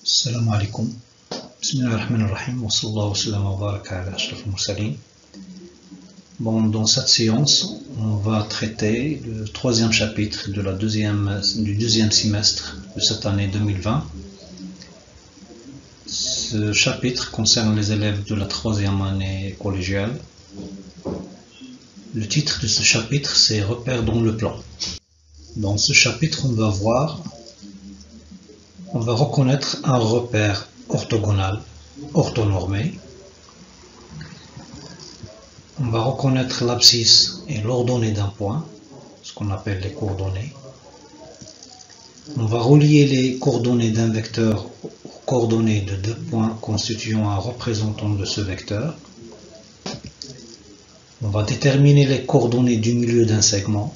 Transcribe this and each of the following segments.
Salam alaikum. Bismillahirrahmanirrahim. Wa sallallahu wa sallam wa baraka ala ashraf al-mursalin. Bon, dans cette séance, on va traiter le troisième chapitre du deuxième semestre de cette année 2020. Ce chapitre concerne les élèves de la troisième année collégiale. Le titre de ce chapitre, c'est Repères dans le plan. Dans ce chapitre, on va reconnaître un repère orthogonal, orthonormé. On va reconnaître l'abscisse et l'ordonnée d'un point, ce qu'on appelle les coordonnées. On va relier les coordonnées d'un vecteur aux coordonnées de deux points constituant un représentant de ce vecteur. On va déterminer les coordonnées du milieu d'un segment.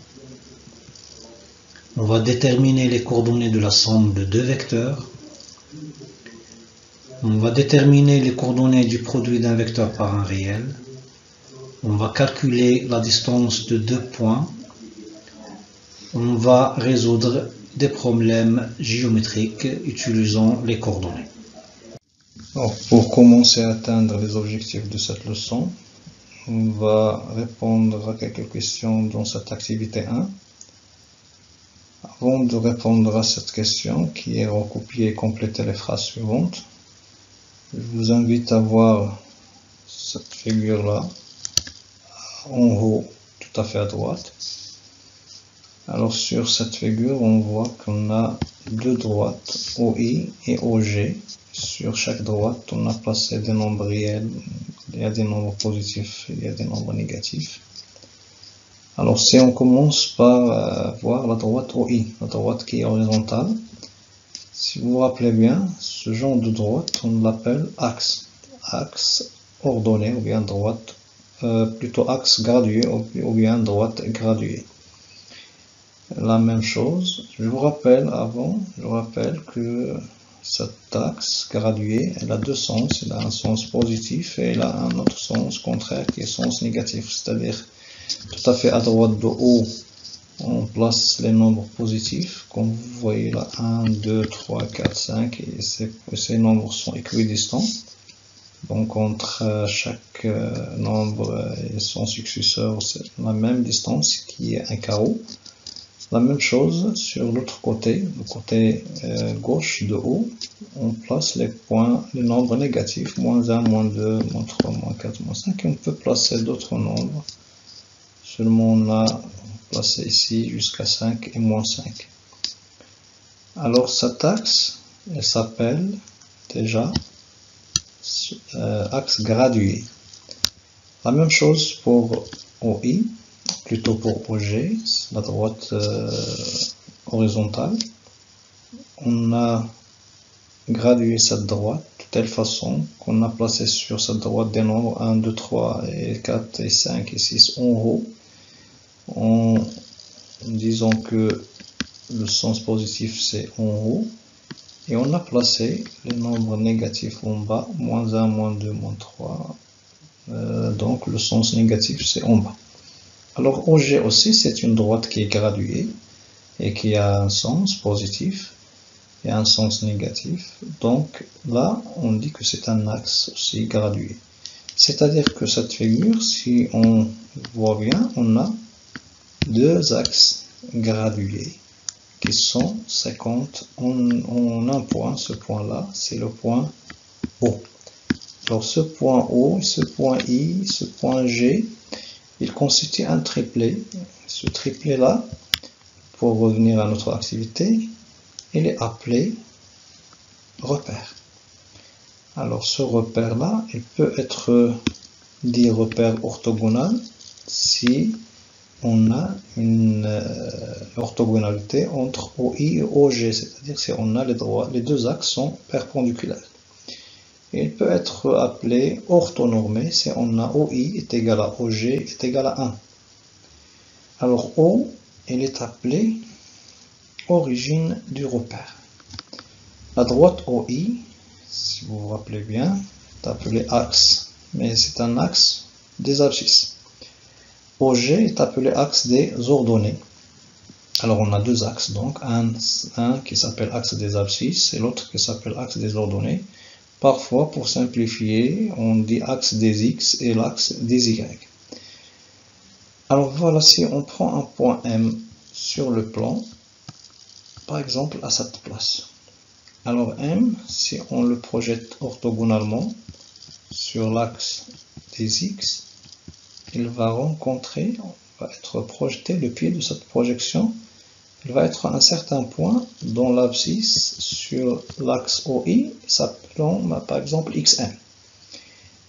On va déterminer les coordonnées de la somme de deux vecteurs. On va déterminer les coordonnées du produit d'un vecteur par un réel. On va calculer la distance de deux points. On va résoudre des problèmes géométriques utilisant les coordonnées. Alors, pour commencer à atteindre les objectifs de cette leçon, on va répondre à quelques questions dans cette activité 1. Avant de répondre à cette question, qui est recopier et compléter les phrases suivantes, je vous invite à voir cette figure-là, en haut, tout à fait à droite. Alors sur cette figure, on voit qu'on a deux droites, OI et OG. Sur chaque droite, on a placé des nombres réels. Il y a des nombres positifs, il y a des nombres négatifs. Alors si on commence par voir la droite OI, la droite qui est horizontale, si vous vous rappelez bien, ce genre de droite, on l'appelle axe. Axe ordonné, ou bien droite, plutôt axe gradué, ou bien droite graduée. La même chose, je vous rappelle que cet axe gradué, elle a deux sens, il a un sens positif et il a un autre sens contraire qui est sens négatif, c'est-à-dire tout à fait à droite de haut, on place les nombres positifs, comme vous voyez là, 1, 2, 3, 4, 5, et ces nombres sont équidistants. Donc entre chaque nombre et son successeur, c'est la même distance qui est un carreau. La même chose sur l'autre côté, le côté gauche de haut, on place les nombres négatifs, moins 1, moins 2, moins 3, moins 4, moins 5, et on peut placer d'autres nombres. Seulement on a placé ici jusqu'à 5 et moins 5. Alors cet axe, elle s'appelle déjà axe gradué. La même chose pour OI, plutôt pour OG, la droite horizontale. On a gradué cette droite de telle façon qu'on a placé sur cette droite des nombres 1, 2, 3, et 4, et 5, et 6 en haut, en disant que le sens positif c'est en haut, et on a placé les nombres négatifs en bas, moins 1, moins 2, moins 3, donc le sens négatif c'est en bas. Alors OG aussi c'est une droite qui est graduée et qui a un sens positif et un sens négatif, donc là on dit que c'est un axe aussi gradué. C'est-à-dire que cette figure, si on voit bien, on a deux axes gradués qui sont 50 en un point. Ce point-là, c'est le point O. Alors ce point O, ce point I, ce point G, il constitue un triplet. Ce triplet-là, pour revenir à notre activité, il est appelé repère. Alors ce repère-là, il peut être dit repère orthogonal si on a une orthogonalité entre OI et OG, c'est-à-dire si on a les deux axes sont perpendiculaires. Et il peut être appelé orthonormé si on a OI est égal à OG est égal à 1. Alors O, il est appelé origine du repère. La droite OI, si vous vous rappelez bien, est appelée axe, mais c'est un axe des abscisses. OG est appelé axe des ordonnées. Alors on a deux axes, donc un qui s'appelle axe des abscisses et l'autre qui s'appelle axe des ordonnées. Parfois, pour simplifier, on dit axe des x et l'axe des y. Alors voilà, si on prend un point M sur le plan, par exemple à cette place. Alors M, si on le projette orthogonalement sur l'axe des x, il va rencontrer, va être projeté, le pied de cette projection, il va être à un certain point dans l'abscisse sur l'axe OI, s'appelant par exemple XM.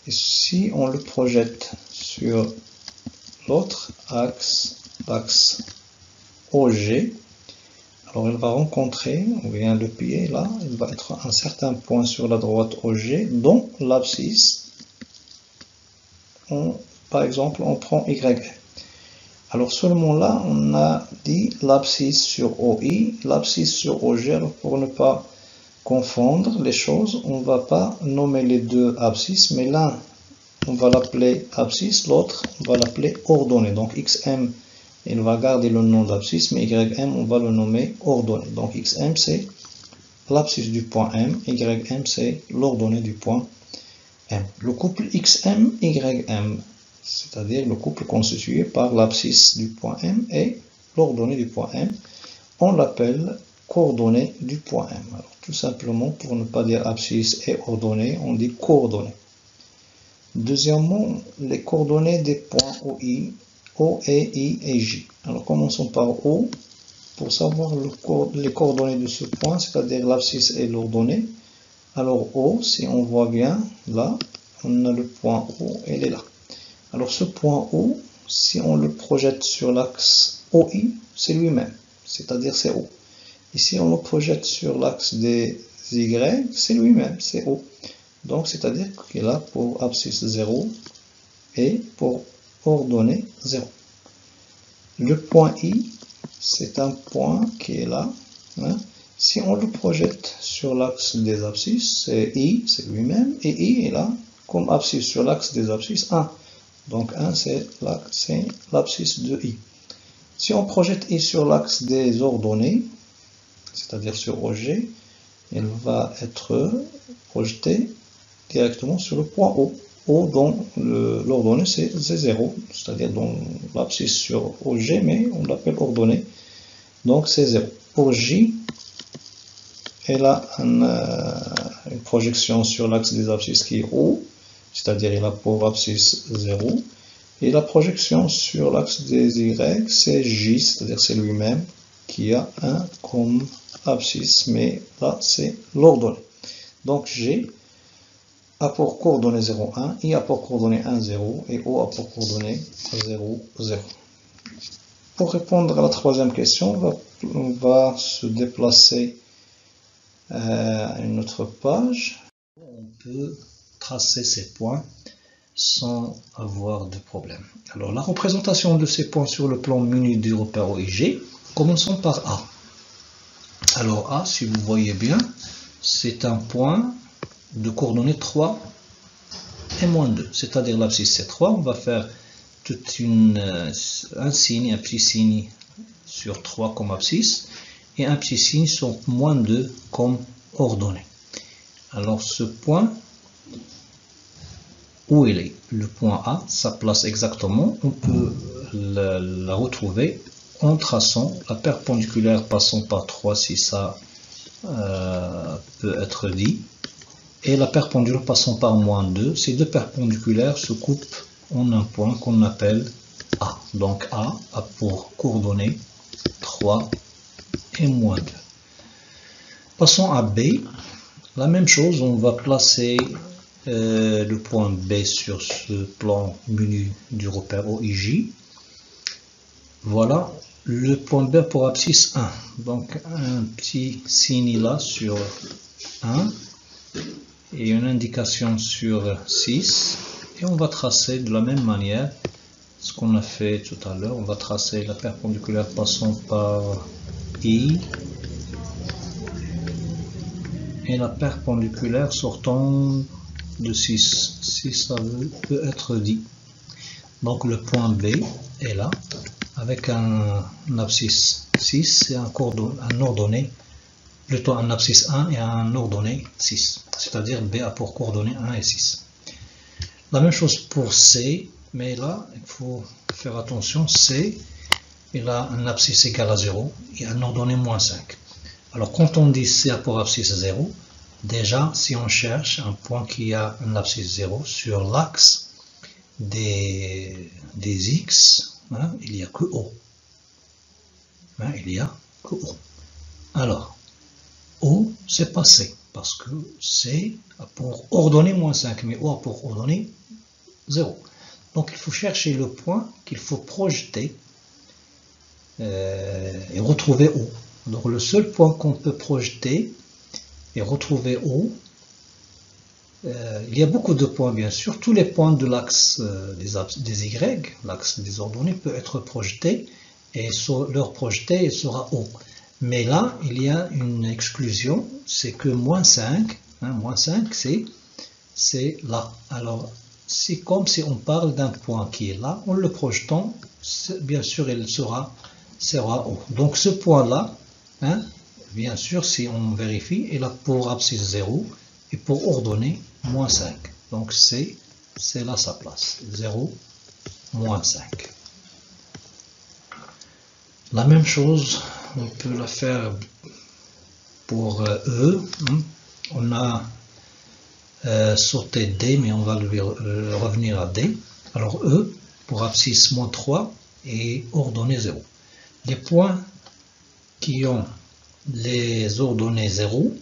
Et si on le projette sur l'autre axe, l'axe OG, alors il va rencontrer, on vient le pied là, il va être à un certain point sur la droite OG, dont l'abscisse, par exemple, on prend YM. Alors seulement là, on a dit l'abscisse sur OI, l'abscisse sur OG. Alors pour ne pas confondre les choses, on ne va pas nommer les deux abscisses, mais l'un, on va l'appeler abscisse, l'autre, on va l'appeler ordonnée. Donc XM, il va garder le nom d'abscisse, mais YM, on va le nommer ordonnée. Donc XM, c'est l'abscisse du point M, YM, c'est l'ordonnée du point M. Le couple XM, YM, c'est-à-dire le couple constitué par l'abscisse du point M et l'ordonnée du point M, on l'appelle coordonnée du point M. Alors, tout simplement, pour ne pas dire abscisse et ordonnée, on dit coordonnée. Deuxièmement, les coordonnées des points OI, O, E, I et J. Alors commençons par O, pour savoir les coordonnées de ce point, c'est-à-dire l'abscisse et l'ordonnée. Alors O, si on voit bien, là, on a le point O, elle est là. Alors ce point O, si on le projette sur l'axe OI, c'est lui-même, c'est-à-dire c'est O. Et si on le projette sur l'axe des Y, c'est lui-même, c'est O. Donc c'est-à-dire qu'il a pour abscisse 0 et pour ordonnée 0. Le point I, c'est un point qui est là. Hein. Si on le projette sur l'axe des abscisses, c'est I, c'est lui-même, et I est là comme abscisse sur l'axe des abscisses 1. Donc 1, c'est l'abscisse de I. Si on projette I sur l'axe des ordonnées, c'est-à-dire sur OG, il va être projeté directement sur le point O. O dont l'ordonnée c'est 0, c'est-à-dire dans l'abscisse sur OG, mais on l'appelle ordonnée. Donc c'est 0. Pour J, elle a une projection sur l'axe des abscisses qui est O, c'est-à-dire il a pour abscisse 0. Et la projection sur l'axe des Y, c'est J, c'est-à-dire c'est lui-même qui a 1 comme abscisse, mais là c'est l'ordonnée. Donc G a pour coordonnée 0, 1, I a pour coordonnée 1, 0, et O a pour coordonnée 0, 0. Pour répondre à la troisième question, on va se déplacer à une autre page. On peut tracer ces points sans avoir de problème. Alors la représentation de ces points sur le plan muni du repère OIG, commençons par A. Alors A, si vous voyez bien, c'est un point de coordonnées 3 et moins 2, c'est-à-dire l'abscisse c'est 3, on va faire un signe, un petit signe sur 3 comme abscisse, et un petit signe sur moins 2 comme ordonnée. Alors ce point, où il est? Le point A, sa place exactement, on peut la retrouver en traçant la perpendiculaire passant par 3 si ça peut être dit, et la perpendiculaire passant par moins 2. Ces deux perpendiculaires se coupent en un point qu'on appelle A. Donc A a pour coordonnées 3 et moins 2. Passons à B. La même chose, on va placer le point B sur ce plan menu du repère OIJ. Voilà le point B pour abscisse 1. Donc un petit signe là sur 1 et une indication sur 6. Et on va tracer de la même manière ce qu'on a fait tout à l'heure. On va tracer la perpendiculaire passant par I et la perpendiculaire sortant de 6, si ça peut être dit. Donc le point B est là, avec un abscisse 6 et un ordonnée, plutôt un abscisse 1 et un ordonnée 6, c'est-à-dire B a pour coordonnées 1 et 6. La même chose pour C, mais là, il faut faire attention, C, il a un abscisse égal à 0 et un ordonnée moins 5. Alors, quand on dit C a pour abscisse 0, déjà, si on cherche un point qui a un abscisse 0 sur l'axe des X, hein, il n'y a que O. Hein, il n'y a que O. Alors, O, c'est pas C, parce que C a pour ordonnée moins 5, mais O a pour ordonnée 0. Donc, il faut chercher le point qu'il faut projeter et retrouver O. Donc, le seul point qu'on peut projeter et retrouver O, il y a beaucoup de points, bien sûr. Tous les points de l'axe des Y, l'axe des ordonnées, peut être projeté et leur projeté sera O. Mais là, il y a une exclusion, c'est que moins 5, hein, moins 5, c'est là. Alors, c'est comme si on parle d'un point qui est là, en le projetant, bien sûr, il sera O. Donc, ce point-là, hein, bien sûr, si on vérifie, il a pour abscisse 0 et pour ordonnée moins 5. Donc, c'est là sa place, 0, moins 5. La même chose, on peut la faire pour E. On a sauté D, mais on va revenir à D. Alors E, pour abscisse moins 3 et ordonnée 0. Les points qui ont les ordonnées 0,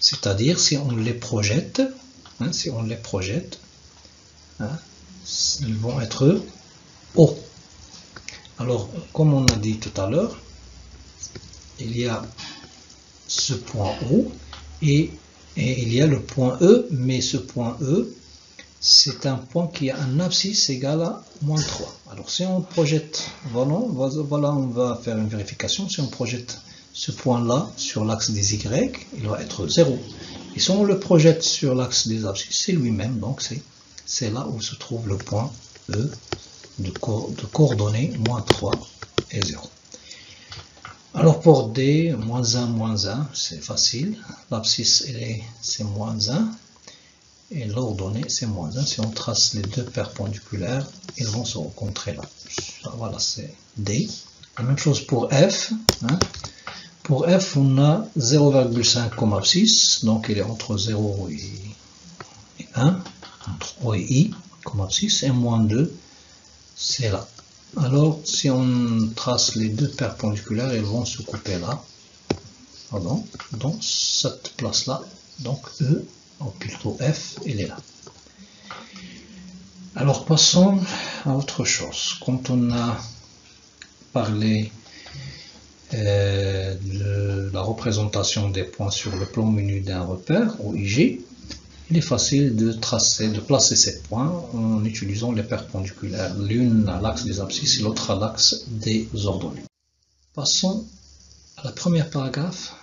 c'est-à-dire si on les projette, hein, ils vont être O. Alors, comme on a dit tout à l'heure, il y a ce point O et il y a le point E, mais ce point E, c'est un point qui a un abscisse égal à moins 3. Alors, si on projette, voilà, on va faire une vérification. Si on projette ce point-là sur l'axe des Y, il va être 0. Et si on le projette sur l'axe des abscisses, c'est lui-même, donc c'est là où se trouve le point E de coordonnées moins 3 et 0. Alors pour D, moins 1, c'est facile. L'abscisse, c'est moins 1. Et l'ordonnée, c'est moins 1. Si on trace les deux perpendiculaires, ils vont se rencontrer là. Voilà, c'est D. La même chose pour F. Hein. Pour F, on a 0,5 comme abscisse. Donc il est entre 0 et 1. Entre O et I comme abscisse. Et moins 2, c'est là. Alors, si on trace les deux perpendiculaires, ils vont se couper là. Pardon, dans cette place-là. Donc, E, ou plutôt F, il est là. Alors, passons à autre chose. Quand on a parlé de la représentation des points sur le plan menu d'un repère, ou IG, il est facile de placer ces points en utilisant les perpendiculaires, l'une à l'axe des abscisses et l'autre à l'axe des ordonnées. Passons à la première paragraphe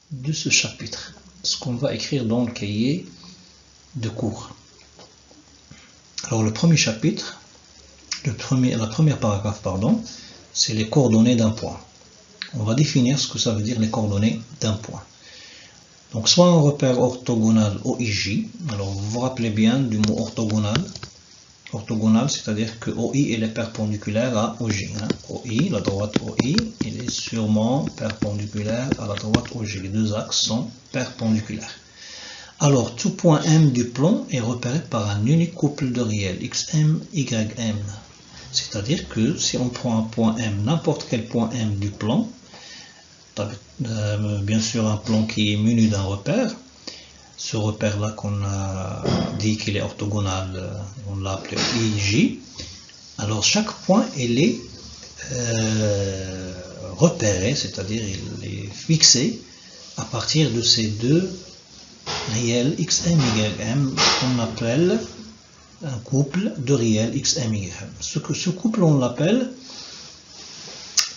de ce chapitre, ce qu'on va écrire dans le cahier de cours. Alors le premier chapitre, la première paragraphe, pardon, c'est les coordonnées d'un point. On va définir ce que ça veut dire les coordonnées d'un point. Donc, soit un repère orthogonal OIJ, alors vous vous rappelez bien du mot orthogonal. Orthogonal, c'est-à-dire que OI est perpendiculaire à OJ. Hein. OI, la droite OI, il est sûrement perpendiculaire à la droite OJ. Les deux axes sont perpendiculaires. Alors, tout point M du plan est repéré par un unique couple de réels, XM, YM. C'est-à-dire que si on prend un point M, n'importe quel point M du plan, bien sûr un plan qui est muni d'un repère, ce repère là qu'on a dit qu'il est orthogonal, on l'a appelé IJ. Alors chaque point il est repéré, c'est-à-dire il est fixé à partir de ces deux réels XM YM qu'on appelle un couple de réels XM YM. Ce couple on l'appelle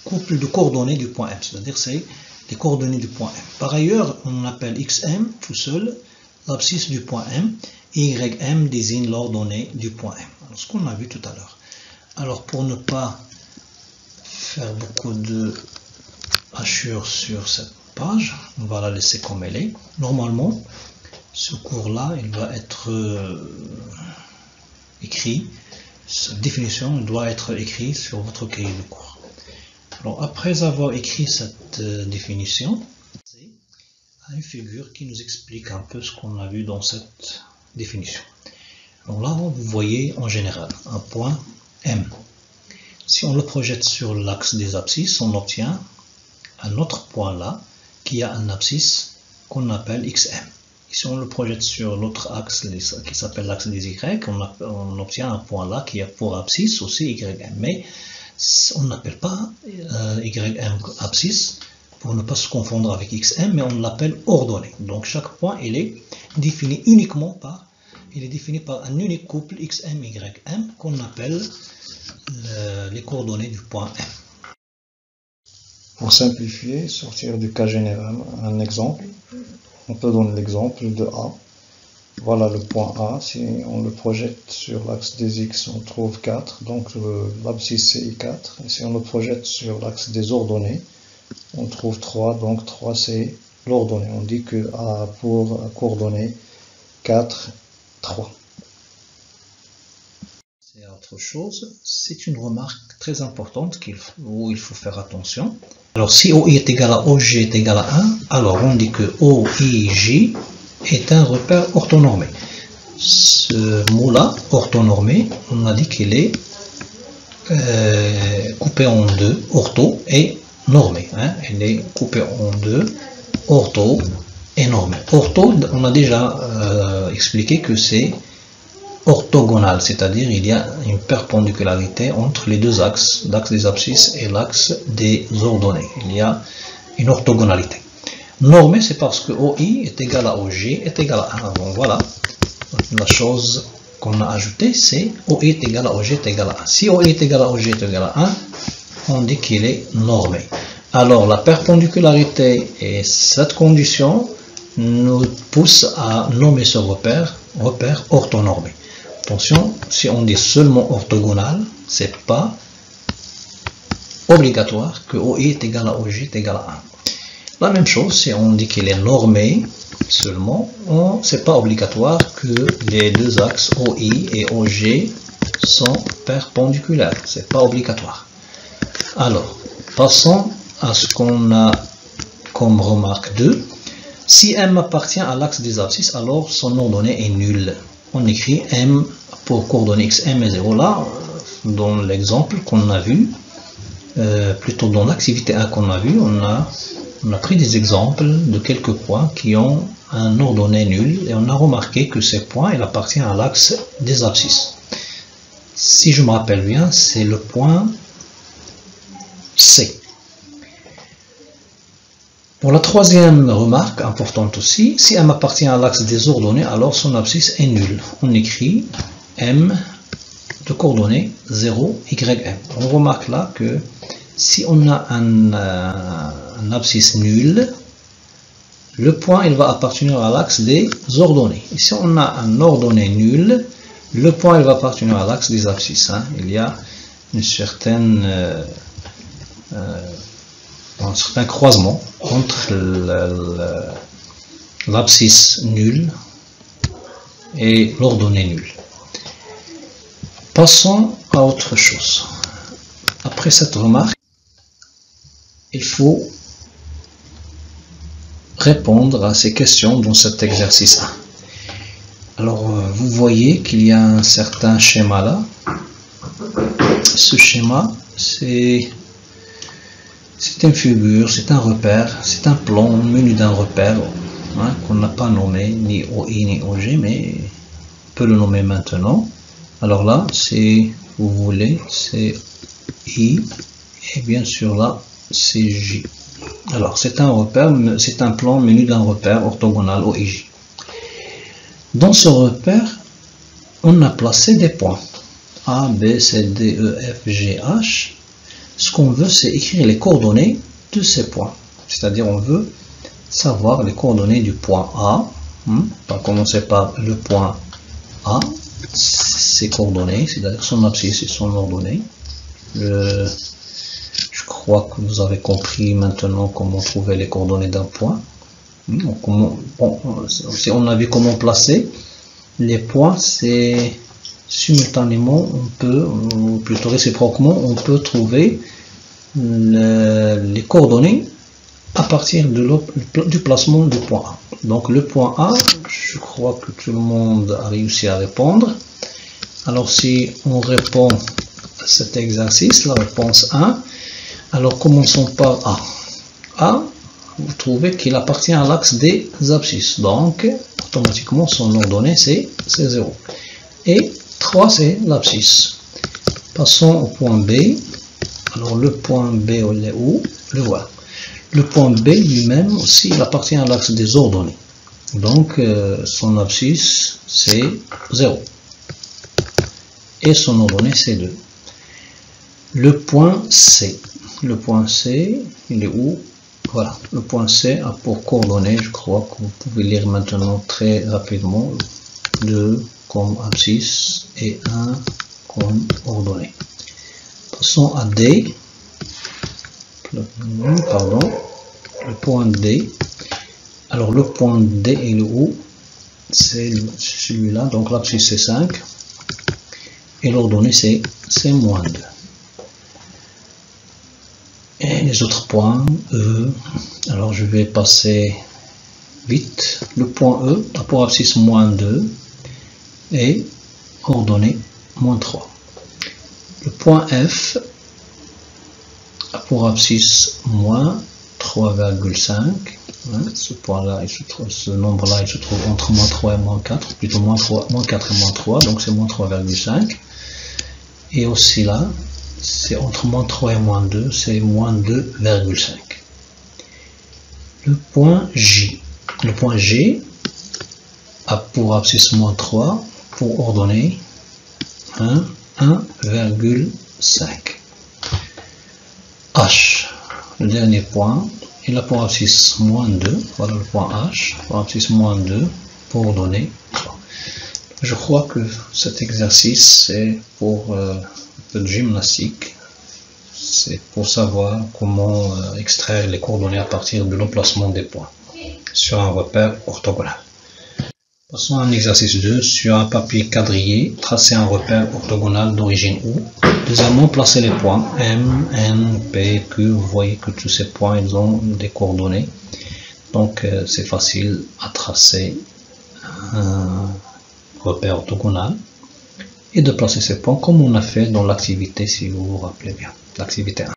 couple de coordonnées du point M, c'est-à-dire c'est les coordonnées du point M. Par ailleurs, on appelle XM tout seul l'abscisse du point M et YM désigne l'ordonnée du point M. Alors, ce qu'on a vu tout à l'heure. Alors, pour ne pas faire beaucoup de hachures sur cette page. On va la laisser comme elle est. Normalement, ce cours-là, il va être écrit. Cette définition doit être écrite sur votre cahier de cours. Alors, après avoir écrit cette définition, c'est une figure qui nous explique un peu ce qu'on a vu dans cette définition. Donc là, vous voyez en général un point M. Si on le projette sur l'axe des abscisses, on obtient un autre point là qui a un abscisse qu'on appelle XM. Et si on le projette sur l'autre axe qui s'appelle l'axe des Y, on obtient un point là qui a pour abscisse aussi YM. Mais on n'appelle pas YM abscisse pour ne pas se confondre avec XM, mais on l'appelle ordonnée. Donc chaque point il est défini uniquement par un unique couple XM-YM qu'on appelle les coordonnées du point M. Pour simplifier, sortir du cas général, un exemple, on peut donner l'exemple de A. Voilà le point A, si on le projette sur l'axe des X, on trouve 4, donc l'abscisse c'est I4. Et si on le projette sur l'axe des ordonnées, on trouve 3, donc 3 c'est l'ordonnée. On dit que A a pour coordonnées 4, 3. C'est autre chose, c'est une remarque très importante où il faut faire attention. Alors si OI est égal à OG est égal à 1, alors on dit que OIJ est un repère orthonormé. Ce mot-là, orthonormé, on a dit qu'il est coupé en deux, ortho et normé. Il est coupé en deux, ortho et normé. Ortho, on a déjà expliqué que c'est orthogonal, c'est-à-dire il y a une perpendicularité entre les deux axes, l'axe des abscisses et l'axe des ordonnées. Il y a une orthogonalité. Normé, c'est parce que OI est égal à OG est égal à 1. Donc voilà, la chose qu'on a ajoutée, c'est OI est égal à OG est égal à 1. Si OI est égal à OG est égal à 1, on dit qu'il est normé. Alors la perpendicularité et cette condition nous poussent à nommer ce repère orthonormé. Attention, si on dit seulement orthogonal, c'est pas obligatoire que OI est égal à OG est égal à 1. La même chose, si on dit qu'il est normé seulement, c'est pas obligatoire que les deux axes OI et OG sont perpendiculaires. C'est pas obligatoire. Alors, passons à ce qu'on a comme remarque 2. Si M appartient à l'axe des abscisses, alors son ordonnée est nulle. On écrit M pour coordonnées XM et 0. Là, dans l'exemple qu'on a vu, plutôt dans l'activité 1 qu'on a vu, on a pris des exemples de quelques points qui ont un ordonnée nul et on a remarqué que ces points il appartient à l'axe des abscisses. Si je me rappelle bien, c'est le point C. Pour la troisième remarque importante aussi, si M appartient à l'axe des ordonnées, alors son abscisse est nulle. On écrit M de coordonnées 0, YM. On remarque là que si on a un abscisse nul, le point il va appartenir à l'axe des ordonnées. Et si on a un ordonnée nul, le point il va appartenir à l'axe des abscisses. Il y a un certain croisement entre l'abscisse nulle et l'ordonnée nulle. Passons à autre chose. Après cette remarque, il faut répondre à ces questions dans cet exercice 1. Alors, vous voyez qu'il y a un certain schéma là. Ce schéma, c'est une figure, c'est un repère, c'est un plan menu d'un repère qu'on n'a pas nommé ni OI ni OG, mais on peut le nommer maintenant. Alors là, c'est, vous voulez, c'est I, et bien sûr là, c'est J. Alors, c'est un repère, c'est un plan menu d'un repère orthogonal OIJ. Dans ce repère, on a placé des points A, B, C, D, E, F, G, H. Ce qu'on veut, c'est écrire les coordonnées de ces points. C'est-à-dire, on veut savoir les coordonnées du point A. On va commencer par le point A, ses coordonnées, c'est-à-dire son abscisse et son ordonnée. Je crois que vous avez compris maintenant comment trouver les coordonnées d'un point. Si on a vu comment placer les points, c'est simultanément, on peut, ou plutôt réciproquement, on peut trouver les coordonnées à partir du placement du point A. Donc le point A, je crois que tout le monde a réussi à répondre. Alors si on répond à cet exercice, la réponse 1, alors commençons par A. A, vous trouvez qu'il appartient à l'axe des abscisses. Donc automatiquement son ordonnée c'est 0. Et 3 c'est l'abscisse. Passons au point B. Alors le point B, il est où? Le voilà. Le point B lui-même aussi, il appartient à l'axe des ordonnées. Donc son abscisse c'est 0. Et son ordonnée c'est 2. Le point C. Le point C, il est où? Voilà. Le point C a pour coordonnées, je crois que vous pouvez lire maintenant très rapidement, 2 comme abscisse et 1 comme ordonnée. Passons à D. Pardon. Le point D. Alors le point D est où? C'est celui-là. Donc l'abscisse c'est 5. Et l'ordonnée c'est moins 2. Et les autres points, E. Alors je vais passer vite. Le point E a pour abscisse moins 2 et ordonnée moins 3. Le point F a pour abscisse moins 3,5. Ce point-là, ce nombre-là, il se trouve entre moins 3 et moins 4, plutôt moins 4 et moins 3, donc c'est moins 3,5. Et aussi là, c'est entre moins 3 et moins 2, c'est moins 2,5. Le point J. Le point G a pour abscisse moins 3, pour ordonnée 1,5. H, le dernier point, il a pour abscisse moins 2, voilà le point H, pour abscisse moins 2, pour ordonnée 3. Je crois que cet exercice c'est pour un peu de gymnastique, c'est pour savoir comment extraire les coordonnées à partir de l'emplacement des points sur un repère orthogonal. Passons à un exercice 2. Sur un papier quadrillé, tracez un repère orthogonal d'origine O. Deuxièmement, placez les points M, N, P, Q. Vous voyez que tous ces points ils ont des coordonnées. Donc c'est facile à tracer un repère orthogonal et de placer ces points comme on a fait dans l'activité, si vous vous rappelez bien, l'activité 1.